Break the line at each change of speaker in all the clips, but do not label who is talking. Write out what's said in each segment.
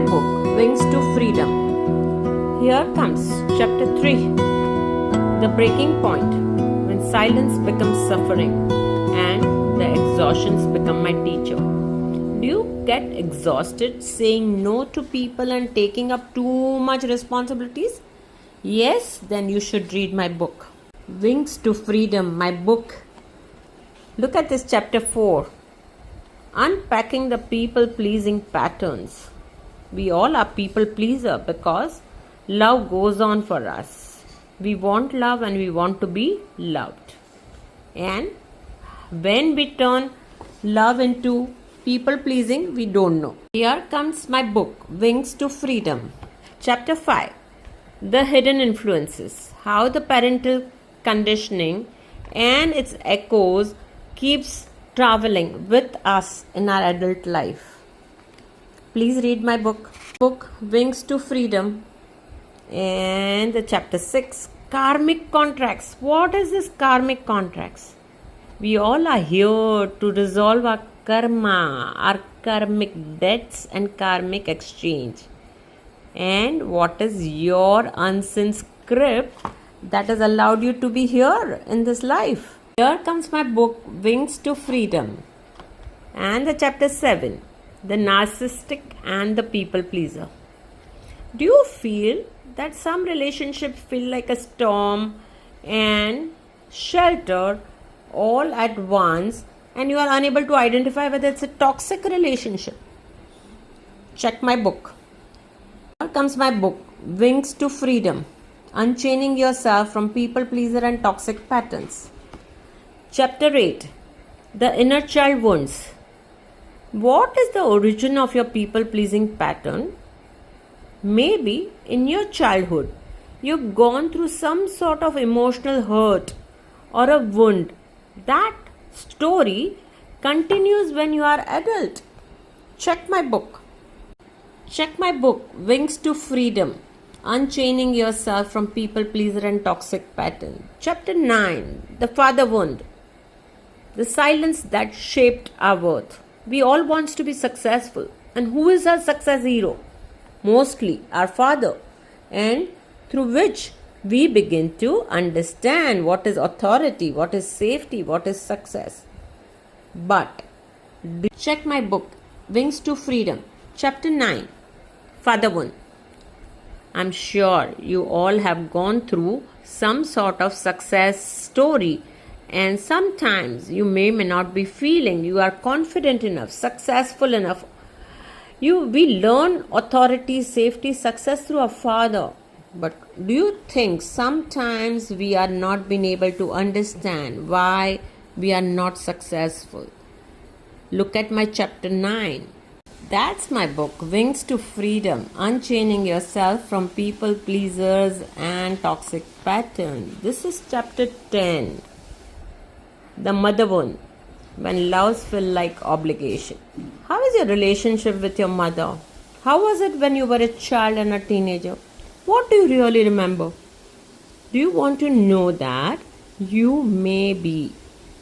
book, Wings to Freedom. Here comes chapter 3, The Breaking Point, when silence becomes suffering and the exhaustions become my teacher. Do you get exhausted saying no to people and taking up too much responsibilities? Yes, then you should read my book, Wings to Freedom, my book. Look at this chapter 4, Unpacking the People-Pleasing Patterns. We all are people pleaser because love goes on for us. We want love and we want to be loved. And when we turn love into people pleasing, we don't know. Here comes my book, Wings to Freedom. Chapter 5, The Hidden Influences. How the parental conditioning and its echoes keeps traveling with us in our adult life. Please read my book, Wings to Freedom. And the chapter 6, Karmic Contracts. What is this karmic contracts? We all are here to resolve our karma, our karmic debts and karmic exchange. And what is your unseen script that has allowed you to be here in this life? Here comes my book, Wings to Freedom. And the chapter 7, The Narcissistic and the People Pleaser. Do you feel that some relationships feel like a storm and shelter all at once and you are unable to identify whether it's a toxic relationship? Check my book. Here comes my book, Wings to Freedom, Unchaining Yourself from People Pleaser and Toxic Patterns. Chapter 8, The Inner Child Wounds. What is the origin of your people-pleasing pattern? Maybe in your childhood, you've gone through some sort of emotional hurt or a wound. That story continues when you are adult. Check my book. Check my book, Wings to Freedom, Unchaining Yourself from People-Pleaser and Toxic Pattern. Chapter 9, The Father Wound. The silence that shaped our worth. We all want to be successful. And who is our success hero? Mostly our father. And through which we begin to understand what is authority, what is safety, what is success. But check my book, Wings to Freedom, Chapter 9, Father Wound. I'm sure you all have gone through some sort of success story. And sometimes you may not be feeling you are confident enough, successful enough. We learn authority, safety, success through our father. But do you think sometimes we are not being able to understand why we are not successful? Look at my chapter 9. That's my book, Wings to Freedom, Unchaining Yourself from People Pleasers and Toxic Patterns. This is chapter 10. The Mother Wound, when loves feel like obligation. How is your relationship with your mother? How was it when you were a child and a teenager? What do you really remember? Do you want to know that you may be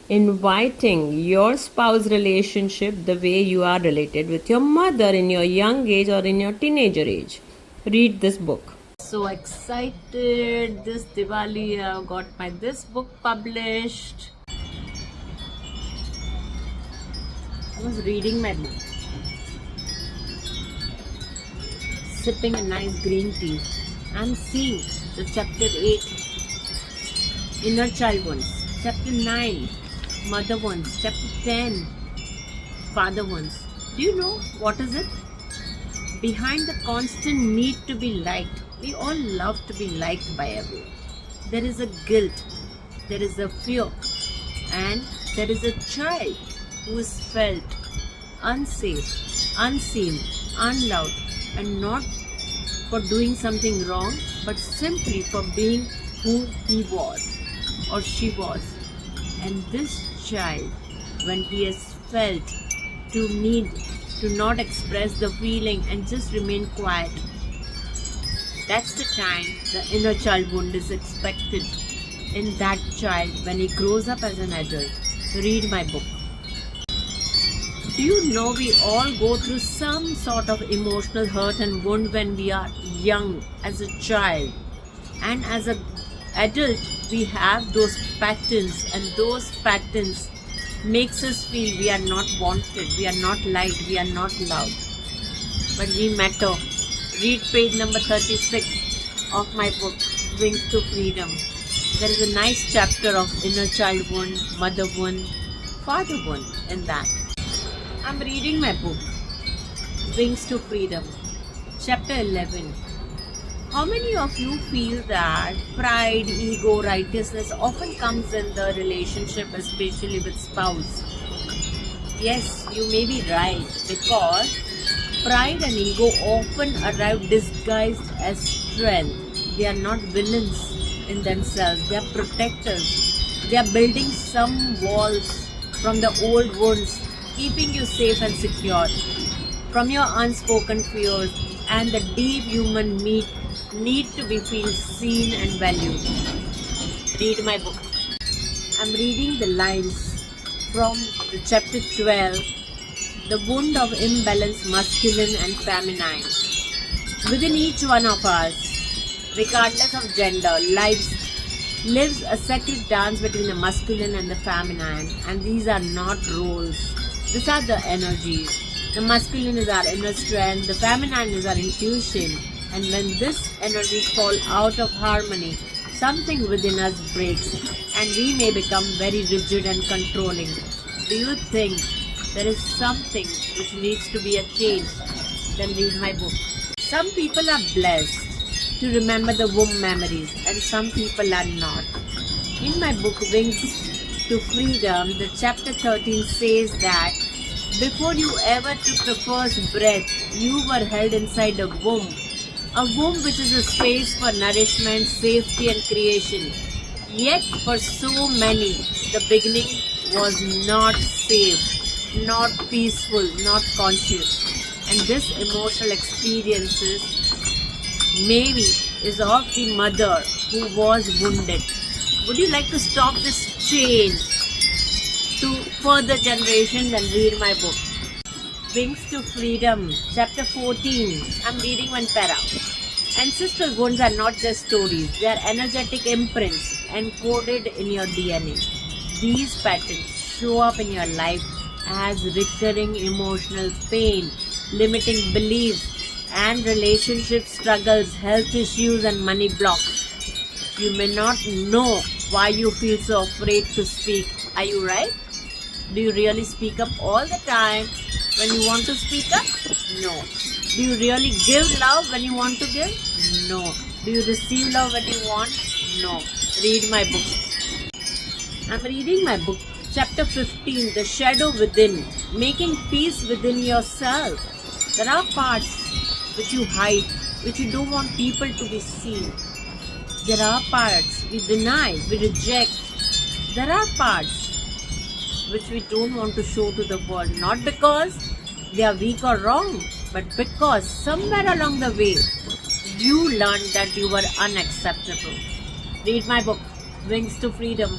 inviting your spouse relationship the way you are related with your mother in your young age or in your teenager age? Read this book. So excited, this Diwali I got this book published. I was reading my book, sipping a nice green tea. I'm seeing the chapter 8, Inner Child Wounds, chapter 9, Mother Wounds, chapter 10, Father Wounds. Do you know what is it? Behind the constant need to be liked, we all love to be liked by everyone. There is a guilt, there is a fear, and there is a child who is felt unsafe, unseen, unloved, and not for doing something wrong, but simply for being who he was or she was. And this child, when he has felt to need to not express the feeling and just remain quiet, that's the time the inner child wound is expected in that child when he grows up as an adult. Read my book. Do you know we all go through some sort of emotional hurt and wound when we are young, as a child, and as an adult we have those patterns, and those patterns makes us feel we are not wanted, we are not liked, we are not loved. But we matter. Read page number 36 of my book, Wings to Freedom. There is a nice chapter of inner child wound, mother wound, father wound in that. I'm reading my book, Wings to Freedom, chapter 11. How many of you feel that pride, ego, righteousness often comes in the relationship, especially with spouse? Yes, you may be right, because pride and ego often arrive disguised as strength. They are not villains in themselves, they are protectors. They are building some walls from the old wounds, keeping you safe and secure from your unspoken fears and the deep human need to be feel seen and valued. Read my book. I'm reading the lines from the chapter 12, the wound of imbalance, masculine and feminine. Within each one of us, regardless of gender, lives a sacred dance between the masculine and the feminine, and these are not roles. These are the energies. The masculine is our inner strength, the feminine is our intuition, and when this energy fall out of harmony, something within us breaks and we may become very rigid and controlling. Do you think there is something which needs to be a change? Then read my book. Some people are blessed to remember the womb memories and some people are not. In my book Wings to Freedom, the chapter 13 says that before you ever took the first breath, you were held inside a womb which is a space for nourishment, safety and creation. Yet for so many, the beginning was not safe, not peaceful, not conscious. And this emotional experiences maybe is of the mother who was wounded. Would you like to stop this chain to further generation? Then read my book, Wings to Freedom, chapter 14. I'm reading one para. Ancestral wounds are not just stories, they are energetic imprints encoded in your DNA. These patterns show up in your life as recurring emotional pain, limiting beliefs and relationship struggles, health issues and money blocks. You may not know why you feel so afraid to speak. Are you right? Do you really speak up all the time when you want to speak up? No. Do you really give love when you want to give? No. Do you receive love when you want? No. Read my book. I'm reading my book, chapter 15, The Shadow Within, Making Peace Within Yourself. There are parts which you hide, which you don't want people to be seen. There are parts we deny, we reject. There are parts which we don't want to show to the world, not because they are weak or wrong, but because somewhere along the way you learned that you were unacceptable. Read my book, Wings to Freedom.